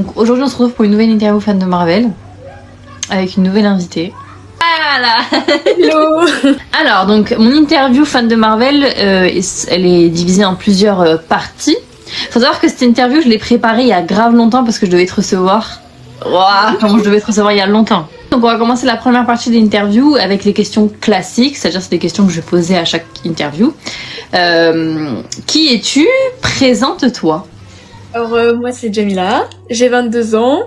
Donc aujourd'hui on se retrouve pour une nouvelle interview fan de Marvel avec une nouvelle invitée. Voilà. Hello. Alors donc mon interview fan de Marvel, elle est divisée en plusieurs parties. Faut savoir que cette interview je l'ai préparée il y a grave longtemps parce que je devais te recevoir. Waouh, comment je devais te recevoir il y a longtemps. Donc on va commencer la première partie de l'interview avec les questions classiques, c'est-à-dire c'est des questions que je vais poser à chaque interview. Qui es-tu? Présente-toi. Alors moi c'est Jamila, j'ai 22 ans,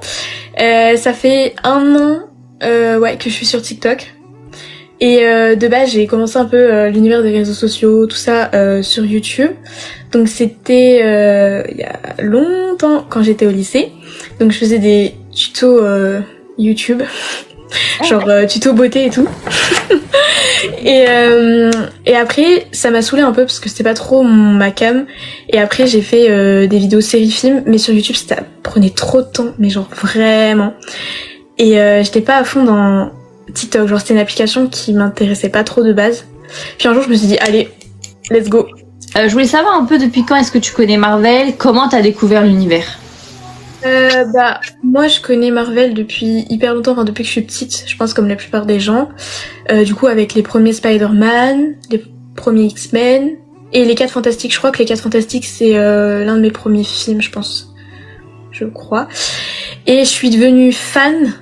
ça fait 1 an que je suis sur TikTok. Et de base j'ai commencé un peu l'univers des réseaux sociaux, tout ça sur YouTube. Donc c'était il y a longtemps quand j'étais au lycée. Donc je faisais des tutos YouTube, genre tuto beauté et tout. Et après ça m'a saoulée un peu parce que c'était pas trop ma cam. Et après j'ai fait des vidéos séries-films, mais sur YouTube ça prenait trop de temps, mais genre vraiment. Et j'étais pas à fond dans TikTok, genre c'était une application qui m'intéressait pas trop de base. Puis un jour je me suis dit allez, let's go. Je voulais savoir un peu depuis quand est-ce que tu connais Marvel, comment t'as découvert l'univers? Moi je connais Marvel depuis hyper longtemps, enfin depuis que je suis petite, je pense comme la plupart des gens. Du coup avec les premiers Spider-Man, les premiers X-Men et les 4 Fantastiques. Je crois que les 4 Fantastiques c'est l'un de mes premiers films, je pense. Je crois. Et je suis devenue fan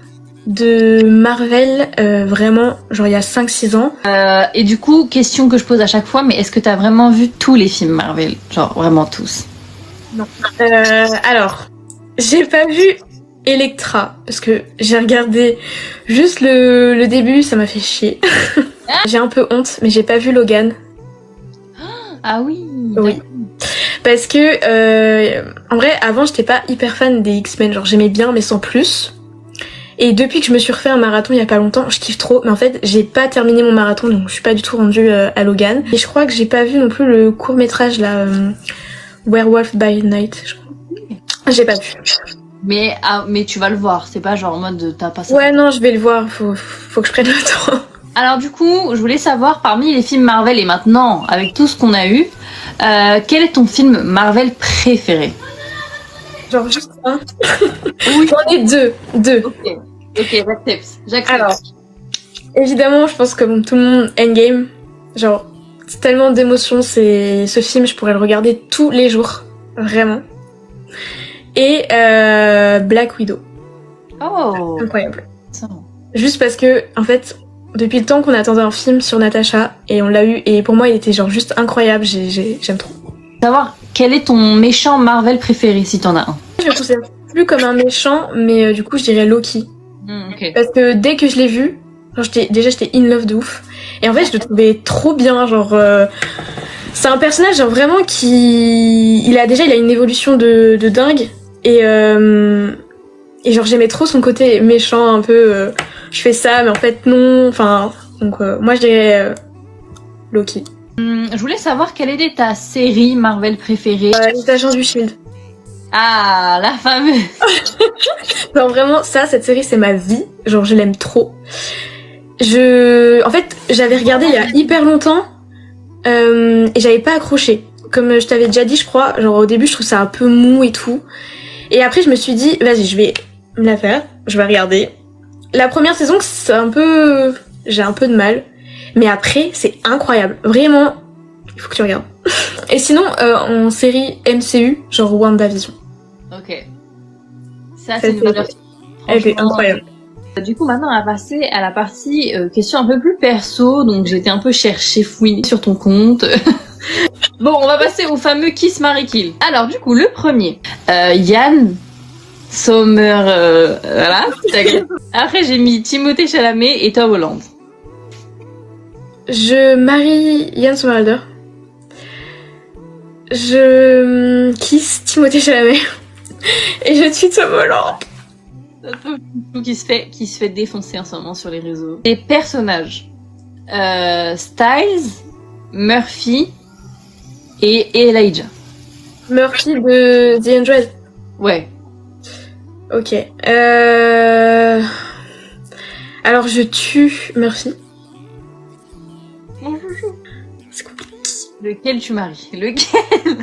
de Marvel vraiment genre il y a 5-6 ans. Et du coup, question que je pose à chaque fois, mais est-ce que t'as vraiment vu tous les films Marvel? Genre vraiment tous? Non. Alors, j'ai pas vu Elektra parce que j'ai regardé juste le début, ça m'a fait chier. J'ai un peu honte, mais j'ai pas vu Logan. Ah oui. Oui. Parce que en vrai, avant j'étais pas hyper fan des X-Men, genre j'aimais bien mais sans plus. Et depuis que je me suis refait un marathon il y a pas longtemps, je kiffe trop. Mais en fait, j'ai pas terminé mon marathon, donc je suis pas du tout rendue à Logan. Et je crois que j'ai pas vu non plus le court-métrage là, Werewolf by Night, je crois. J'ai pas vu. Mais tu vas le voir, c'est pas genre en mode t'as pas ça. Ouais, non, je vais le voir, faut que je prenne le temps. Alors du coup, je voulais savoir parmi les films Marvel et maintenant, avec tout ce qu'on a eu, quel est ton film Marvel préféré? Genre juste un. Oui. J'en ai deux. Ok, j'accepte. Alors, évidemment, je pense comme tout le monde, Endgame. Genre, c'est tellement d'émotions, ce film, je pourrais le regarder tous les jours. Vraiment. Et Black Widow. Oh, incroyable. ça. Juste parce que, en fait, depuis le temps qu'on attendait un film sur Natasha, et on l'a eu, et pour moi, il était genre juste incroyable, j'aime trop. Savoir quel est ton méchant Marvel préféré, si t'en as un. Je le considère plus comme un méchant, mais du coup, je dirais Loki. Okay. Parce que dès que je l'ai vu, genre, j'étais in love de ouf. Et en fait, je le trouvais trop bien, genre... c'est un personnage genre vraiment il a une évolution de dingue. Et genre j'aimais trop son côté méchant, un peu je fais ça mais en fait non, enfin donc moi je dirais Loki. Je voulais savoir quelle était ta série Marvel préférée. Les Agents du Shield. Ah, la fameuse. Non vraiment cette série c'est ma vie, genre je l'aime trop. En fait j'avais regardé il y a hyper longtemps et j'avais pas accroché. Comme je t'avais déjà dit je crois, genre au début je trouve ça un peu mou et tout. Et après je me suis dit vas-y je vais me la faire, je vais regarder. La première saison c'est j'ai un peu de mal, mais après c'est incroyable, vraiment il faut que tu regardes. Et sinon en série MCU genre WandaVision. Ok. Ça c'est une valeur. Elle est incroyable. Du coup maintenant on va passer à la partie question un peu plus perso, donc j'ai été un peu chercher, fouiner sur ton compte. Bon, on va passer au fameux Kiss, Marry, Kill. Alors, du coup, le premier, Yann Sommer, voilà. Après, j'ai mis Timothée Chalamet et Tom Holland. Je marie Yann Sommerhalder. Je kiss Timothée Chalamet. Et je tue Tom Holland. Qui se fait défoncer en ce moment sur les réseaux. Les personnages. Styles, Murphy et Elijah. Murphy de The Android. Ouais. Ok. Alors je tue Murphy. Mon joujou. C'est compliqué. Lequel tu maries? Lequel?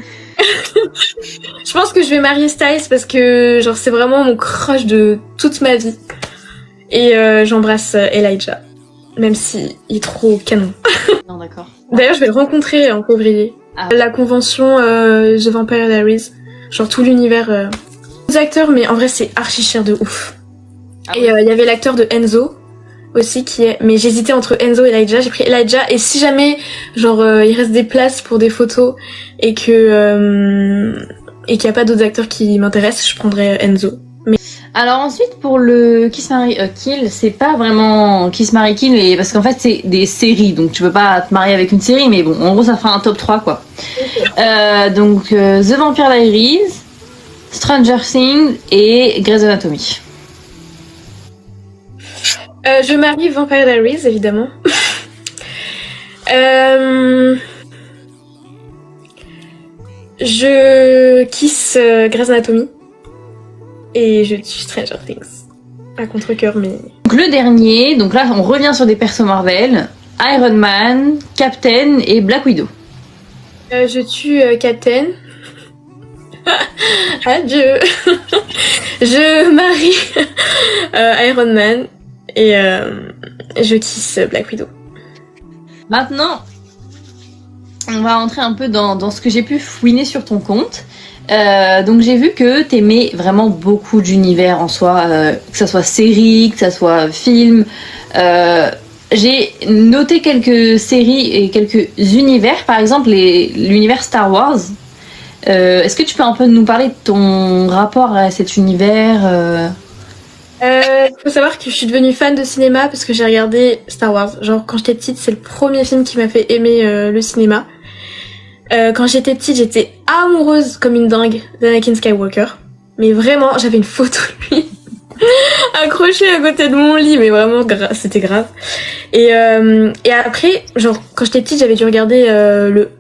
Je pense que je vais marier Styles parce que genre c'est vraiment mon crush de toute ma vie. Et j'embrasse Elijah, même si il est trop canon. Non, d'accord. D'ailleurs, je vais le rencontrer en février. Ah. La convention The Vampire Diaries, genre tout l'univers. Les acteurs, mais en vrai c'est archi cher de ouf. Ah Et il y avait l'acteur de Enzo aussi qui est. Mais j'hésitais entre Enzo et Elijah. J'ai pris Elijah. Et si jamais genre il reste des places pour des photos et que et qu'il y a pas d'autres acteurs qui m'intéressent, je prendrais Enzo. Mais Alors ensuite pour le Kiss Mary Kill, c'est pas vraiment Kiss Mary Kill mais parce qu'en fait c'est des séries donc tu peux pas te marier avec une série mais bon en gros ça fera un top 3 quoi. Donc The Vampire Diaries, Stranger Things et Grey's Anatomy. je marie Vampire Diaries évidemment. Je kiss Grey's Anatomy. Et je tue Stranger Things. À contre-cœur, mais... Donc le dernier, donc là on revient sur des persos Marvel, Iron Man, Captain et Black Widow. je tue Captain. Adieu. Je marie Iron Man. Et je kiss Black Widow. Maintenant, on va rentrer un peu dans ce que j'ai pu fouiner sur ton compte. Donc j'ai vu que t'aimais vraiment beaucoup d'univers en soi, que ça soit série, que ça soit film. J'ai noté quelques séries et quelques univers, par exemple l'univers Star Wars. Est-ce que tu peux un peu nous parler de ton rapport à cet univers Faut savoir que je suis devenue fan de cinéma parce que j'ai regardé Star Wars. Genre quand j'étais petite, c'est le premier film qui m'a fait aimer le cinéma. Quand j'étais petite, j'étais amoureuse comme une dingue d'Anakin Skywalker. Mais vraiment, j'avais une photo de lui accrochée à côté de mon lit, mais vraiment, c'était grave. Et après, genre, quand j'étais petite, j'avais dû regarder le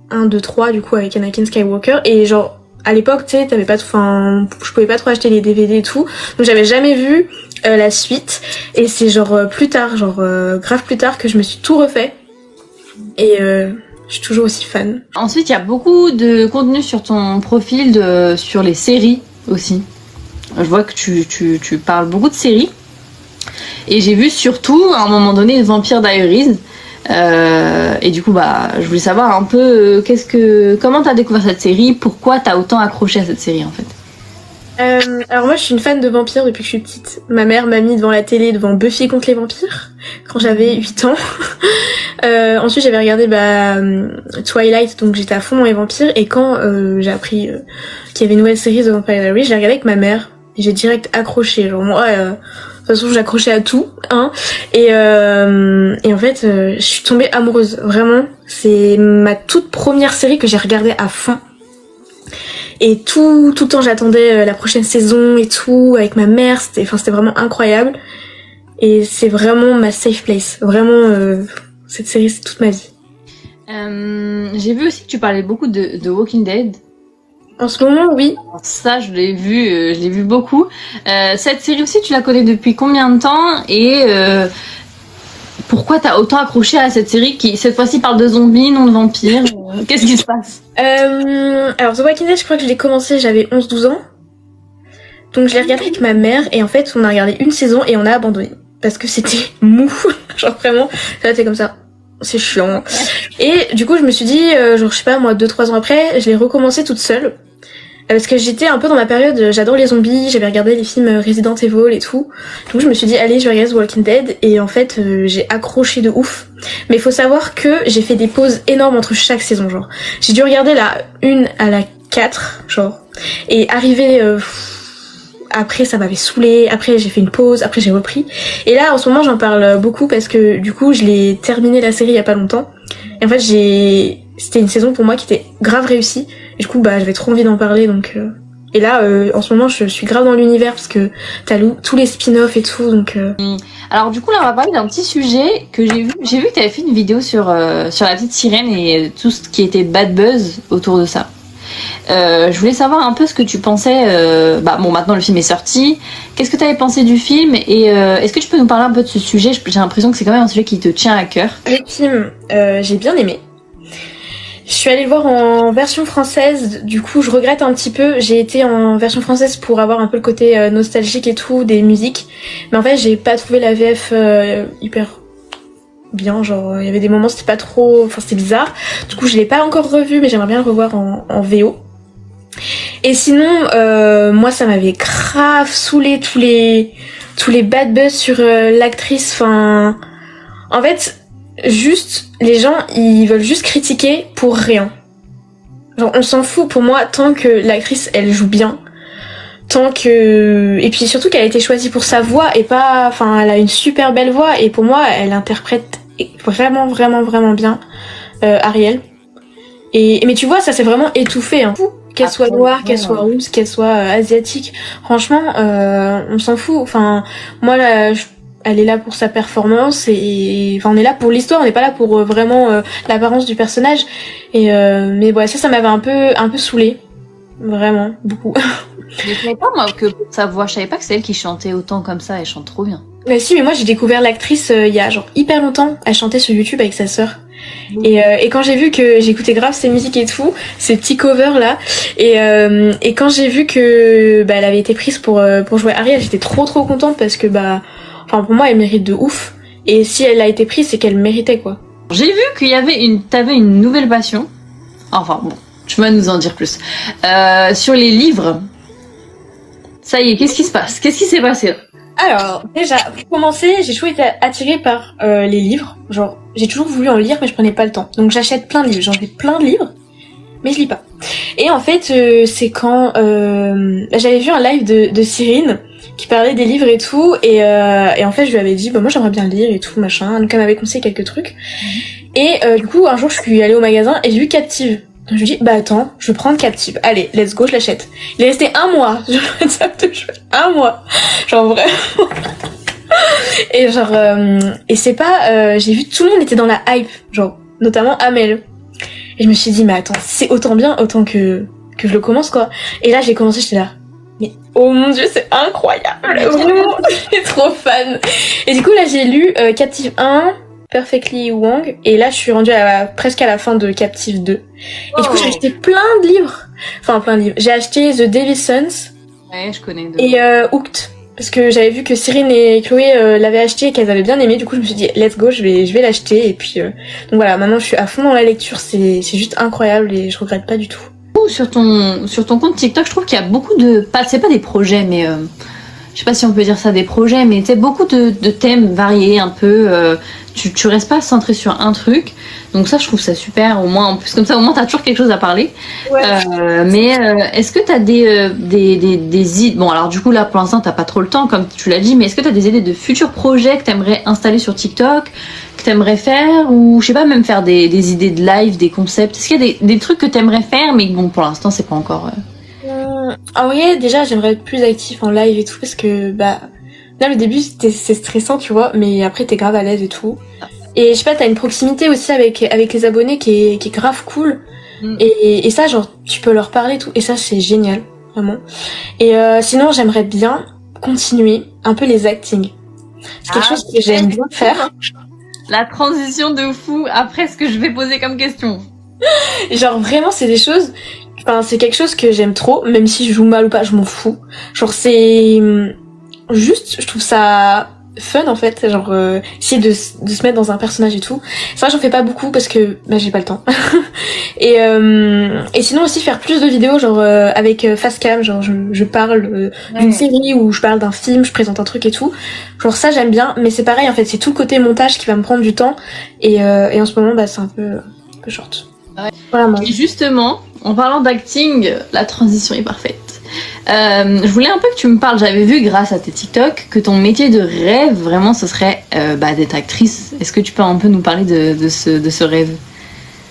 1, 2, 3, du coup, avec Anakin Skywalker. Et genre, à l'époque, tu sais, je pouvais pas trop acheter les DVD et tout. Donc j'avais jamais vu la suite. Et c'est genre plus tard, grave plus tard, que je me suis tout refait. Et je suis toujours aussi fan. Ensuite, il y a beaucoup de contenu sur ton profil sur les séries aussi. Je vois que tu parles beaucoup de séries. Et j'ai vu surtout, à un moment donné, Vampire Diaries. Et du coup, je voulais savoir un peu comment t'as découvert cette série, pourquoi t'as autant accroché à cette série en fait. Alors moi je suis une fan de vampires depuis que je suis petite. Ma mère m'a mis devant la télé devant Buffy contre les vampires quand j'avais 8 ans. Ensuite j'avais regardé Twilight, donc j'étais à fond dans les vampires. Et quand j'ai appris qu'il y avait une nouvelle série de Vampire Diaries, je l'ai regardée avec ma mère et j'ai direct accroché. Genre moi de toute façon j'accrochais à tout hein. Et en fait je suis tombée amoureuse. Vraiment c'est ma toute première série que j'ai regardée à fond. Et tout le temps j'attendais la prochaine saison et tout avec ma mère, c'était vraiment incroyable. Et c'est vraiment ma safe place. Vraiment cette série c'est toute ma vie. J'ai vu aussi que tu parlais beaucoup de Walking Dead. En ce moment oui. Ça je l'ai vu beaucoup. Cette série aussi tu la connais depuis combien de temps et pourquoi t'as autant accroché à cette série qui cette fois-ci parle de zombies, non de vampires? Qu'est-ce qui se passe? Alors The Walking Dead, je crois que je l'ai commencé, j'avais 11-12 ans. Donc je l'ai regardé avec ma mère et en fait on a regardé une saison et on a abandonné. Parce que c'était mou. Genre vraiment, ça c'était comme ça. C'est chiant. Et du coup je me suis dit, je sais pas moi, 2-3 ans après, je l'ai recommencé toute seule. Parce que j'étais un peu dans ma période, j'adore les zombies, j'avais regardé les films Resident Evil et tout. Donc je me suis dit, allez, je vais regarder The Walking Dead. Et en fait, j'ai accroché de ouf. Mais il faut savoir que j'ai fait des pauses énormes entre chaque saison, genre. J'ai dû regarder la 1 à la 4, genre. Et arriver... après, ça m'avait saoulée. Après, j'ai fait une pause. Après, j'ai repris. Et là, en ce moment, j'en parle beaucoup parce que du coup, je l'ai terminé la série il y a pas longtemps. Et en fait, c'était une saison pour moi qui était grave réussie. Et du coup, j'avais trop envie d'en parler, donc... Et là, en ce moment, je suis grave dans l'univers parce que t'as tous les spin-offs et tout, donc... Alors du coup, là, on va parler d'un petit sujet que j'ai vu. J'ai vu que t'avais fait une vidéo sur la petite sirène et tout ce qui était bad buzz autour de ça. Je voulais savoir un peu ce que tu pensais... bon, maintenant, le film est sorti. Qu'est-ce que t'avais pensé du film? Et est-ce que tu peux nous parler un peu de ce sujet? J'ai l'impression que c'est quand même un sujet qui te tient à cœur. Le film, j'ai bien aimé. Je suis allée le voir en version française, du coup je regrette un petit peu, j'ai été en version française pour avoir un peu le côté nostalgique et tout, des musiques, mais en fait j'ai pas trouvé la VF hyper bien, genre il y avait des moments c'était pas trop, enfin c'était bizarre, du coup je l'ai pas encore revu mais j'aimerais bien le revoir en VO. Et sinon, moi ça m'avait grave saoulé tous les bad buzz sur l'actrice, enfin... En fait... Juste, les gens, ils veulent juste critiquer pour rien. Genre, on s'en fout pour moi tant que l'actrice, elle joue bien. Tant que... Et puis surtout qu'elle a été choisie pour sa voix et pas... Enfin, elle a une super belle voix et pour moi, elle interprète vraiment, vraiment, vraiment bien Ariel. Mais tu vois, ça s'est vraiment étouffé. Hein. Qu'elle soit noire, qu'elle soit rousse, qu'elle soit asiatique. Franchement, on s'en fout. Enfin, moi, là... Elle est là pour sa performance et enfin on est là pour l'histoire, on n'est pas là pour vraiment l'apparence du personnage. Mais ouais, ça m'avait un peu saoulée, vraiment beaucoup. Je savais pas moi que pour sa voix, je savais pas que c'est elle qui chantait autant comme ça. Elle chante trop bien. Mais si, mais moi j'ai découvert l'actrice il y a genre hyper longtemps. Elle chantait sur YouTube avec sa sœur. Et quand j'ai vu que j'écoutais grave ses musiques et tout, ces petits covers là, et quand j'ai vu que elle avait été prise pour jouer Ariel, j'étais trop contente parce que enfin, pour moi, elle mérite de ouf. Et si elle a été prise, c'est qu'elle méritait, quoi. J'ai vu qu'il y avait t'avais une nouvelle passion. Enfin, bon, tu vas nous en dire plus. Sur les livres. Ça y est, qu'est-ce qui se passe? Qu'est-ce qui s'est passé? Alors, déjà, pour commencer, j'ai toujours été attirée par les livres. Genre, j'ai toujours voulu en lire, mais je prenais pas le temps. Donc, j'achète plein de livres. J'en ai plein de livres, mais je lis pas. Et en fait, c'est quand... j'avais vu un live de Cyrine qui parlait des livres et tout, et en fait je lui avais dit moi j'aimerais bien lire et tout machin, donc elle m'avait conseillé quelques trucs, et du coup un jour je suis allée au magasin et j'ai vu Captive, donc je lui ai dit attends, je vais prendre Captive, allez let's go, je l'achète. Il est resté un mois sur le WhatsApp de jeu, un mois, genre vraiment. Et genre et c'est pas j'ai vu tout le monde était dans la hype, genre notamment Amel, et je me suis dit mais attends, c'est autant bien, autant que je le commence quoi. Et là j'ai commencé, j'étais là mais oh mon dieu, c'est incroyable, vraiment, je suis trop fan. Et du coup là j'ai lu Captive 1, Perfectly Wrong, et là je suis rendue presque à la fin de Captive 2. Et du coup j'ai acheté plein de livres, j'ai acheté The Devil's Sons, ouais, je connais deux. Et Hooked, parce que j'avais vu que Cyrine et Chloé l'avaient acheté et qu'elles avaient bien aimé, du coup je me suis dit let's go, je vais l'acheter, et puis donc voilà, maintenant je suis à fond dans la lecture, c'est juste incroyable et je regrette pas du tout. Sur ton compte TikTok, je trouve qu'il y a beaucoup de... c'est pas des projets, mais... je sais pas si on peut dire ça des projets, mais tu sais, beaucoup de thèmes variés un peu. Tu restes pas centré sur un truc. Donc ça, je trouve ça super. Au moins, en plus, comme ça, au moins, t'as toujours quelque chose à parler. Ouais. Mais est-ce que t'as des idées... Bon, alors du coup, là, pour l'instant, t'as pas trop le temps, comme tu l'as dit, mais est-ce que t'as des idées de futurs projets que t'aimerais installer sur TikTok, que t'aimerais faire, ou je sais pas, même faire des idées de live, des concepts? Est-ce qu'il y a des trucs que t'aimerais faire, mais bon, pour l'instant, c'est pas encore... En vrai, déjà, j'aimerais être plus actif en live et tout, parce que, là, le début, c'est stressant, tu vois, mais après, t'es grave à l'aise et tout. Et je sais pas, t'as une proximité aussi avec les abonnés qui est grave cool. Et ça, genre, tu peux leur parler et tout, et ça, c'est génial, vraiment. Et sinon, j'aimerais bien continuer un peu les actings. C'est quelque chose que j'aime bien faire. La transition de fou après ce que je vais poser comme question. Genre, vraiment, c'est des choses... Enfin, c'est quelque chose que j'aime trop, même si je joue mal ou pas, je m'en fous. Genre, c'est... Juste, je trouve ça fun, en fait. Genre, essayer de se mettre dans un personnage et tout. C'est vrai, j'en fais pas beaucoup parce que j'ai pas le temps. Et sinon aussi faire plus de vidéos, genre, avec Facecam. Genre, je parle d'une série ou je parle d'un film, je présente un truc et tout. Genre, ça, j'aime bien. Mais c'est pareil, en fait, c'est tout le côté montage qui va me prendre du temps. Et en ce moment, c'est un peu short. Ouais. Voilà, moi. Et justement, en parlant d'acting, la transition est parfaite. Je voulais un peu que tu me parles, j'avais vu grâce à tes TikTok que ton métier de rêve, vraiment, ce serait d'être actrice. Est-ce que tu peux un peu nous parler de ce rêve?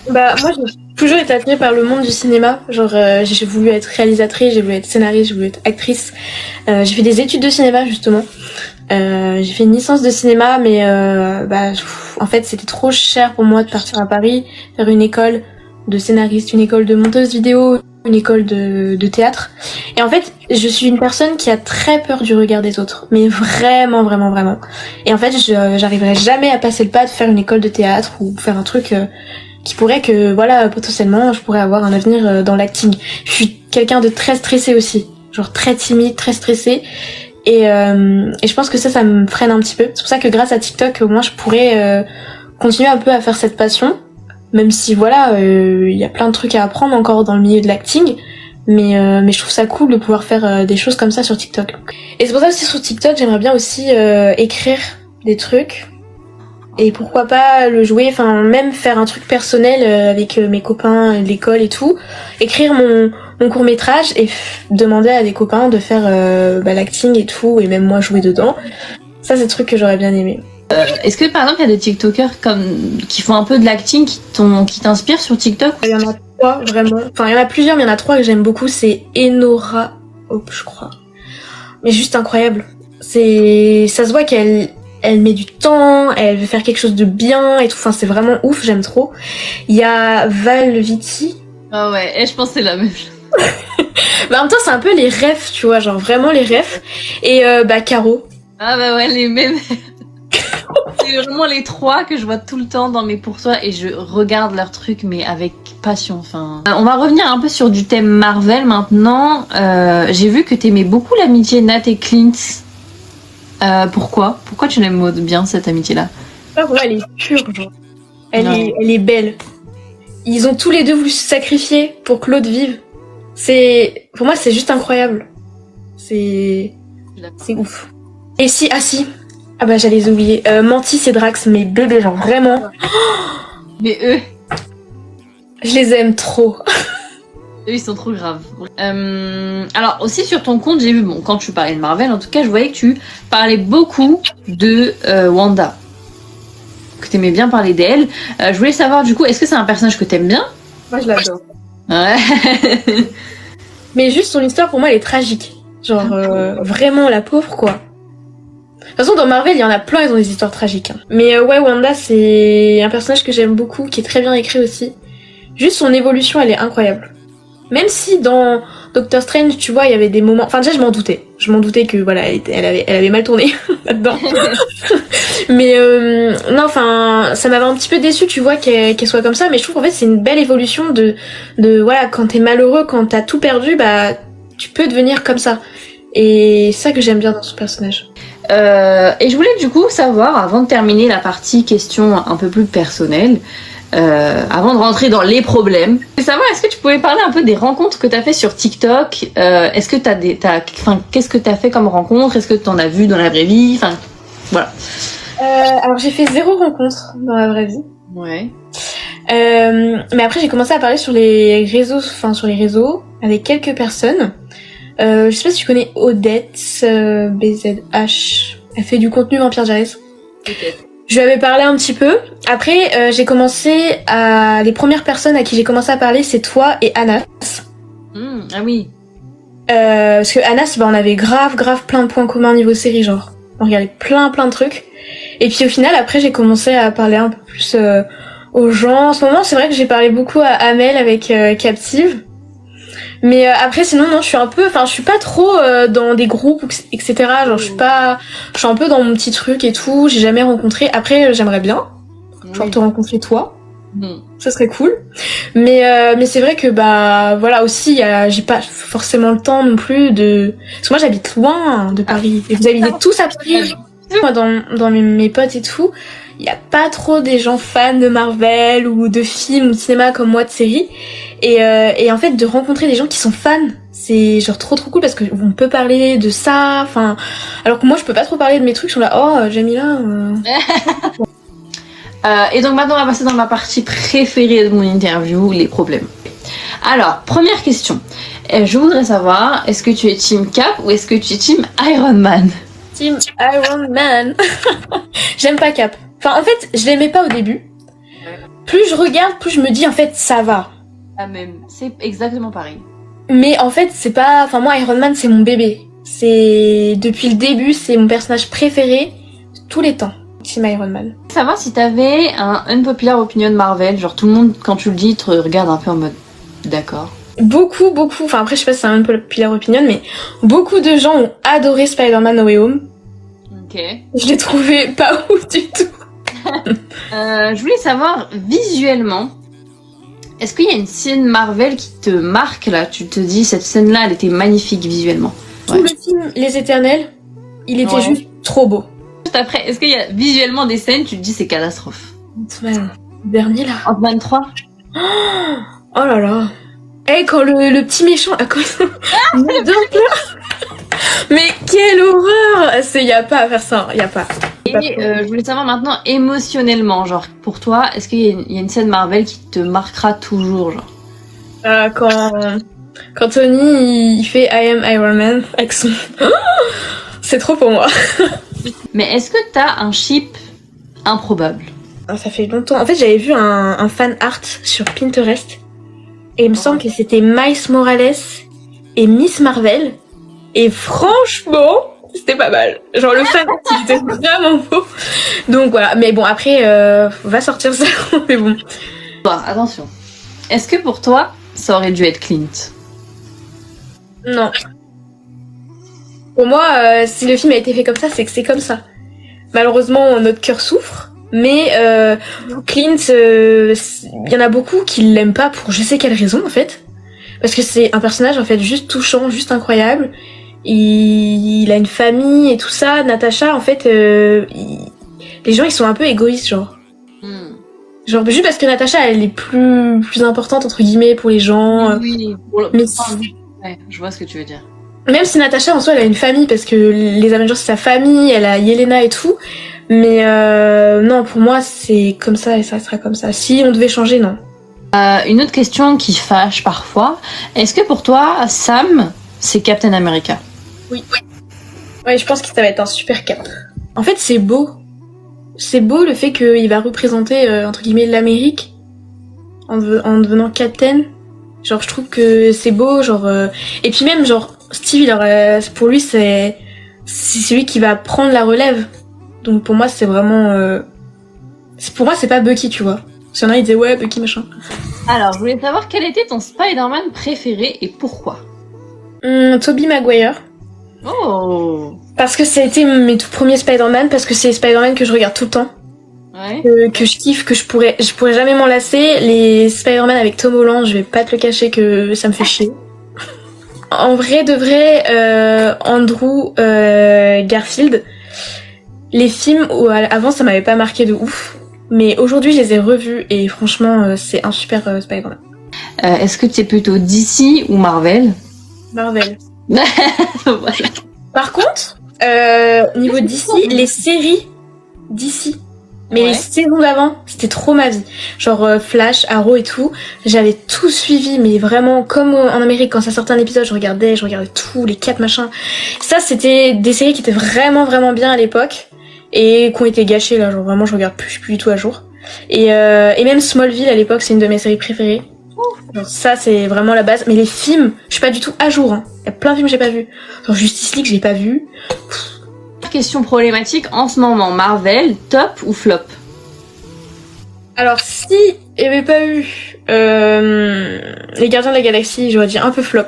Moi, j'ai toujours été attirée par le monde du cinéma. Genre, j'ai voulu être réalisatrice, j'ai voulu être scénariste, j'ai voulu être actrice. J'ai fait des études de cinéma, justement. J'ai fait une licence de cinéma, mais en fait, c'était trop cher pour moi de partir à Paris, faire une école de scénariste, une école de monteuse vidéo, une école de théâtre. Et en fait, je suis une personne qui a très peur du regard des autres. Mais vraiment, vraiment, vraiment. Et en fait, j'arriverai jamais à passer le pas de faire une école de théâtre ou faire un truc qui pourrait que, voilà, potentiellement, je pourrais avoir un avenir dans l'acting. Je suis quelqu'un de très stressé aussi, genre très timide, très stressé. Et je pense que ça me freine un petit peu. C'est pour ça que grâce à TikTok, au moins, je pourrais continuer un peu à faire cette passion. Même si, voilà, y a plein de trucs à apprendre encore dans le milieu de l'acting. Mais je trouve ça cool de pouvoir faire des choses comme ça sur TikTok. Et c'est pour ça aussi sur TikTok, j'aimerais bien aussi écrire des trucs. Et pourquoi pas le jouer, enfin même faire un truc personnel avec mes copains de l'école et tout. Écrire mon court-métrage et demander à des copains de faire l'acting et tout, et même moi jouer dedans. Ça, c'est le truc que j'aurais bien aimé. Est-ce que par exemple il y a des TikTokers qui font un peu de l'acting qui t'inspirent sur TikTok? Il y en a trois vraiment. Enfin il y en a plusieurs, mais il y en a trois que j'aime beaucoup. C'est Enora Hope, je crois. Mais juste incroyable. Ça se voit qu'elle met du temps, elle veut faire quelque chose de bien et tout. Enfin c'est vraiment ouf, j'aime trop. Il y a Val Vitti. Ah ouais, et je pense que c'est la même chose. Bah en même temps c'est un peu les refs, tu vois, genre vraiment les refs. Et Caro. Ah bah ouais, les mêmes. C'est vraiment les trois que je vois tout le temps dans mes poursois et je regarde leurs trucs mais avec passion. Enfin, on va revenir un peu sur du thème Marvel maintenant. J'ai vu que t'aimais beaucoup l'amitié Nat et Clint. Pourquoi tu l'aimes bien cette amitié-là? Elle est pure, genre. Elle est belle. Ils ont tous les deux voulu se sacrifier pour que l'autre vive. Pour moi, c'est juste incroyable. C'est ouf. Et si. Ah bah j'allais les oublier. Mantis et Drax, mes bébés, genre vraiment. Mais eux, je les aime trop. Eux, ils sont trop graves. Alors aussi sur ton compte, j'ai vu, bon, quand tu parlais de Marvel, en tout cas, je voyais que tu parlais beaucoup de Wanda. Que t'aimais bien parler d'elle. Je voulais savoir du coup, est-ce que c'est un personnage que t'aimes bien? Moi, je l'adore. Ouais. Mais juste son histoire, pour moi, elle est tragique. Genre, vraiment, la pauvre, quoi. De toute façon, dans Marvel, il y en a plein, ils ont des histoires tragiques. Hein. Mais ouais, Wanda, c'est un personnage que j'aime beaucoup, qui est très bien écrit aussi. Juste son évolution, elle est incroyable. Même si dans Doctor Strange, tu vois, il y avait des moments... Enfin déjà, je m'en doutais. Je m'en doutais que, voilà, elle avait mal tourné là-dedans. Mais non, enfin, ça m'avait un petit peu déçue, tu vois, qu'elle soit comme ça. Mais je trouve qu'en fait, c'est une belle évolution de voilà, quand t'es malheureux, quand t'as tout perdu, bah, tu peux devenir comme ça. Et c'est ça que j'aime bien dans ce personnage. Et je voulais du coup savoir, avant de terminer la partie questions un peu plus personnelle, avant de rentrer dans les problèmes, je voulais savoir, est-ce que tu pouvais parler un peu des rencontres que t'as fait sur TikTok? Est-ce que qu'est-ce que t'as fait comme rencontre? Est-ce que t'en as vu dans la vraie vie? Enfin, voilà. Alors j'ai fait 0 rencontre dans la vraie vie. Ouais. Mais après j'ai commencé à parler sur les réseaux, avec quelques personnes. Je sais pas si tu connais Odette BZH. Elle fait du contenu Vampire Diaries. Okay. Je lui avais parlé un petit peu. Après, j'ai commencé les premières personnes à qui j'ai commencé à parler, c'est toi et Anas. Ah oui. Parce que Anas, on avait grave plein de points communs niveau série, genre. On regardait plein de trucs. Et puis au final, après, j'ai commencé à parler un peu plus aux gens. En ce moment, c'est vrai que j'ai parlé beaucoup à Amel avec Captive. Mais après sinon non, je suis pas trop dans des groupes etc. Genre je suis un peu dans mon petit truc et tout, j'ai jamais rencontré. Après j'aimerais bien genre te rencontrer toi. Ça serait cool. Mais c'est vrai que bah voilà aussi j'ai pas forcément le temps non plus parce que moi j'habite loin de Paris et vous habitez tous à Paris. Moi dans mes potes et tout, il y a pas trop des gens fans de Marvel ou de films ou de cinéma comme moi de séries. Et en fait de rencontrer des gens qui sont fans, c'est genre trop cool parce que on peut parler de ça, enfin alors que moi je peux pas trop parler de mes trucs, je suis là Jamila. Et donc maintenant on va passer dans ma partie préférée de mon interview, les problèmes. Alors première question, je voudrais savoir, est-ce que tu es team Cap ou est-ce que tu es team Iron Man? Team Iron Man. J'aime pas Cap. Enfin en fait je l'aimais pas au début. Plus je regarde, plus je me dis en fait ça va. Même, c'est exactement pareil. Mais en fait, c'est pas... Enfin, moi, Iron Man, c'est mon bébé. Depuis le début, c'est mon personnage préféré de tous les temps. Team Iron Man. Savoir si t'avais un unpopular opinion de Marvel, genre tout le monde, quand tu le dis, te regarde un peu en mode... D'accord. Beaucoup... Enfin, après, je sais pas si c'est un unpopular opinion, mais beaucoup de gens ont adoré Spider-Man No Way Home. Ok. Je l'ai trouvé pas ouf du tout. Je voulais savoir, visuellement... Est-ce qu'il y a une scène Marvel qui te marque là? Tu te dis cette scène-là, elle était magnifique visuellement. Tout le film Les Éternels, il était juste trop beau. Juste après, est-ce qu'il y a visuellement des scènes, tu te dis c'est catastrophe? Ant-Man, le dernier là. Ant-Man 3. Oh là là. Eh, quand le petit méchant a commencé. Mais quelle horreur! Y a pas à faire ça, y a pas. Et je voulais savoir maintenant émotionnellement, genre pour toi, est-ce qu'il y a une scène Marvel qui te marquera toujours, genre? Quand Tony il fait I am Iron Man avec son. C'est trop pour moi. Mais est-ce que t'as un ship improbable? Ça fait longtemps. En fait, j'avais vu un fan art sur Pinterest. Et il me semble que c'était Miles Morales et Miss Marvel. Et franchement, c'était pas mal. Genre le fan art, il était vraiment beau. Donc voilà. Mais bon, après, va sortir ça. Mais bon. Bon, attention. Est-ce que pour toi, ça aurait dû être Clint? Non. Pour moi, si le film a été fait comme ça, c'est que c'est comme ça. Malheureusement, notre cœur souffre. Mais Clint, il y en a beaucoup qui l'aiment pas pour je sais quelle raison en fait. Parce que c'est un personnage en fait juste touchant, juste incroyable. Il a une famille et tout ça. Natasha, en fait, les gens ils sont un peu égoïstes genre. Genre juste parce que Natasha elle est plus importante entre guillemets pour les gens. Oui, mais ouais, je vois ce que tu veux dire. Même si Natasha en soi elle a une famille parce que les Avengers c'est sa famille, elle a Yelena et tout. Mais non, pour moi, c'est comme ça et ça sera comme ça. Si on devait changer, non. Une autre question qui fâche parfois. Est-ce que pour toi, Sam, c'est Captain America? Oui. Ouais, je pense que ça va être un super cap. En fait, c'est beau. C'est beau le fait qu'il va représenter, entre guillemets, l'Amérique en devenant Captain. Genre, je trouve que c'est beau, genre... Et puis même, genre, Steve, pour lui, c'est celui qui va prendre la relève. Donc pour moi c'est vraiment pour moi c'est pas Bucky, tu vois. Si y en a ils disaient ouais Bucky machin. Alors je voulais savoir quel était ton Spider-Man préféré et pourquoi? Tobey Maguire. Oh. Parce que ça a été mes tout premiers Spider-Man, parce que c'est les Spider-Man que je regarde tout le temps. Ouais. Que je kiffe, que je pourrais jamais m'en lasser. Les Spider-Man avec Tom Holland, je vais pas te le cacher que ça me fait chier. En vrai de vrai, Andrew Garfield. Les films avant ça m'avait pas marqué de ouf, mais aujourd'hui je les ai revus et franchement c'est un super Spider-Man. Est-ce que tu es plutôt DC ou Marvel? Marvel. Voilà. Par contre, niveau DC, les séries DC, mais les saisons d'avant, c'était trop ma vie. Genre Flash, Arrow et tout, j'avais tout suivi, mais vraiment comme en Amérique quand ça sortait un épisode, je regardais tout, les 4 machins. Ça c'était des séries qui étaient vraiment vraiment bien à l'époque. Et qui ont été gâchés là, genre vraiment je regarde plus du tout à jour. Et même Smallville à l'époque c'est une de mes séries préférées. Genre, ça c'est vraiment la base. Mais les films, je suis pas du tout à jour. Hein. Il y a plein de films que j'ai pas vu. Genre Justice League j'ai pas vu. Question problématique en ce moment, Marvel, top ou flop? Alors si il y avait pas eu les Gardiens de la Galaxie, j'aurais dit un peu flop.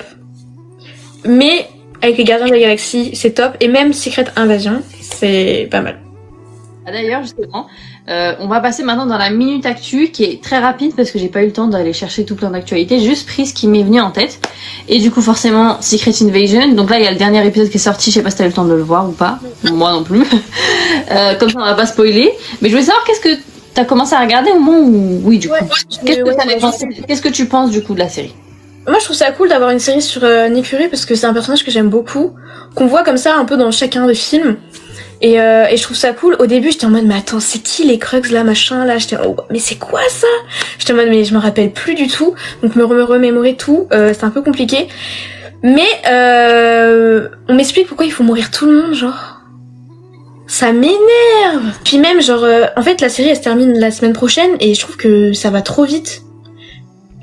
Mais avec les Gardiens de la Galaxie c'est top. Et même Secret Invasion c'est pas mal. D'ailleurs, justement, on va passer maintenant dans la minute actu qui est très rapide parce que j'ai pas eu le temps d'aller chercher tout plein d'actualités. J'ai juste pris ce qui m'est venu en tête. Et du coup, forcément, Secret Invasion. Donc là, il y a le dernier épisode qui est sorti. Je sais pas si t'as eu le temps de le voir ou pas. Moi non plus. Comme ça, on va pas spoiler. Mais je voulais savoir qu'est-ce que t'as commencé à regarder au moment où... Oui, du coup. Qu'est-ce que tu penses du coup de la série? Moi, je trouve ça cool d'avoir une série sur Nick Fury parce que c'est un personnage que j'aime beaucoup. Qu'on voit comme ça un peu dans chacun des films. Et je trouve ça cool. Au début, j'étais en mode, mais attends, c'est qui les Krugs là, machin là? J'étais, oh, mais c'est quoi ça? J'étais en mode, mais je me rappelle plus du tout. Donc me remémorer tout, c'est un peu compliqué. Mais on m'explique pourquoi il faut mourir tout le monde, genre. Ça m'énerve. Puis même, genre, en fait, la série elle se termine la semaine prochaine et je trouve que ça va trop vite.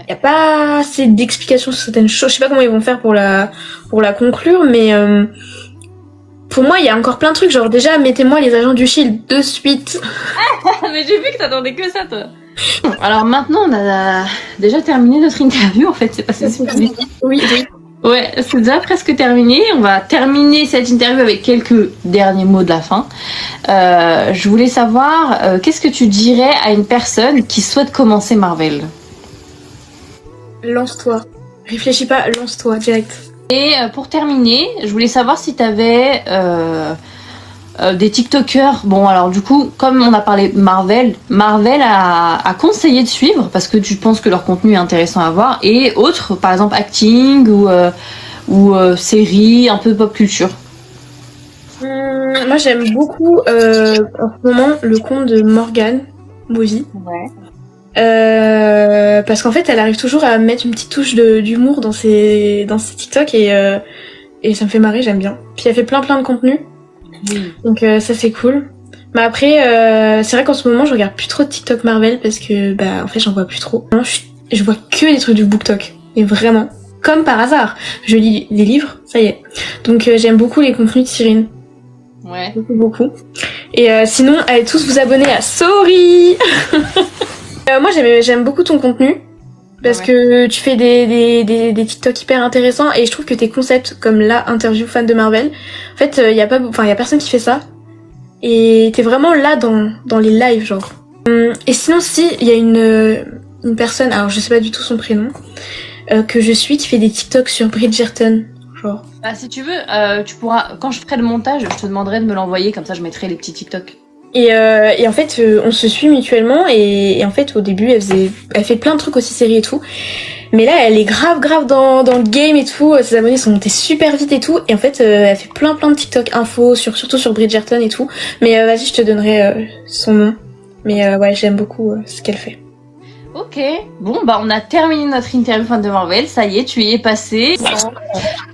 Y a pas assez d'explications sur certaines choses. Je sais pas comment ils vont faire pour la conclure, mais pour moi, il y a encore plein de trucs. Genre, déjà, mettez-moi les agents du Shield de suite. Mais j'ai vu que t'attendais que ça, toi. Alors maintenant, on a déjà terminé notre interview. En fait, c'est passé super vite. Oui. Ouais, c'est déjà presque terminé. On va terminer cette interview avec quelques derniers mots de la fin. Je voulais savoir, qu'est-ce que tu dirais à une personne qui souhaite commencer Marvel? Lance-toi. Réfléchis pas, lance-toi, direct. Et pour terminer, je voulais savoir si t'avais des TikTokers. Bon, alors du coup, comme on a parlé Marvel a conseillé de suivre parce que tu penses que leur contenu est intéressant à voir, et autres, par exemple acting ou séries, un peu pop culture. Moi, j'aime beaucoup en ce moment le compte de Morgane Movie. Ouais. Parce qu'en fait, elle arrive toujours à mettre une petite touche d'humour dans ses TikTok et ça me fait marrer, j'aime bien. Puis elle fait plein de contenu, donc ça c'est cool. Mais après, c'est vrai qu'en ce moment, je regarde plus trop de TikTok Marvel parce que en fait, j'en vois plus trop. Non, je vois que des trucs du BookTok, et vraiment, comme par hasard, je lis des livres, ça y est. Donc j'aime beaucoup les contenus de Cyrine. Ouais. Beaucoup. Et sinon, allez tous vous abonner à Sorry. Moi, j'aime beaucoup ton contenu parce que tu fais des TikTok hyper intéressants et je trouve que tes concepts comme la interview fan de Marvel, en fait, y a personne qui fait ça et t'es vraiment là dans les lives genre. Et sinon, si il y a une personne, alors je sais pas du tout son prénom, que je suis qui fait des TikTok sur Bridgerton. Genre. Bah, si tu veux, tu pourras, quand je ferai le montage, je te demanderai de me l'envoyer, comme ça je mettrai les petits TikTok. Et en fait, on se suit mutuellement et en fait, au début, elle fait plein de trucs aussi séries et tout. Mais là, elle est grave dans le game et tout. Ses abonnés sont montés super vite et tout. Et en fait, elle fait plein de TikTok infos, surtout sur Bridgerton et tout. Mais vas-y, je te donnerai son nom. Mais ouais, j'aime beaucoup ce qu'elle fait. Ok, bon bah on a terminé notre interview fan de Marvel, ça y est, tu y es passé.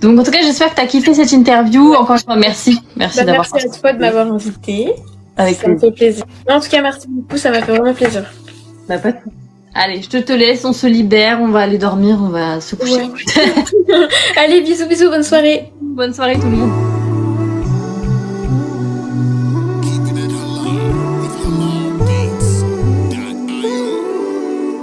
Donc en tout cas j'espère que t'as kiffé cette interview, encore une fois merci d'avoir Merci à toi de m'avoir invité. Avec ça me fait plaisir. En tout cas merci beaucoup, ça m'a fait vraiment plaisir. Bah pas de... Allez, je te laisse, on se libère, on va aller dormir, on va se coucher. Ouais. Allez, bisous, bonne soirée. Bonne soirée tout le monde.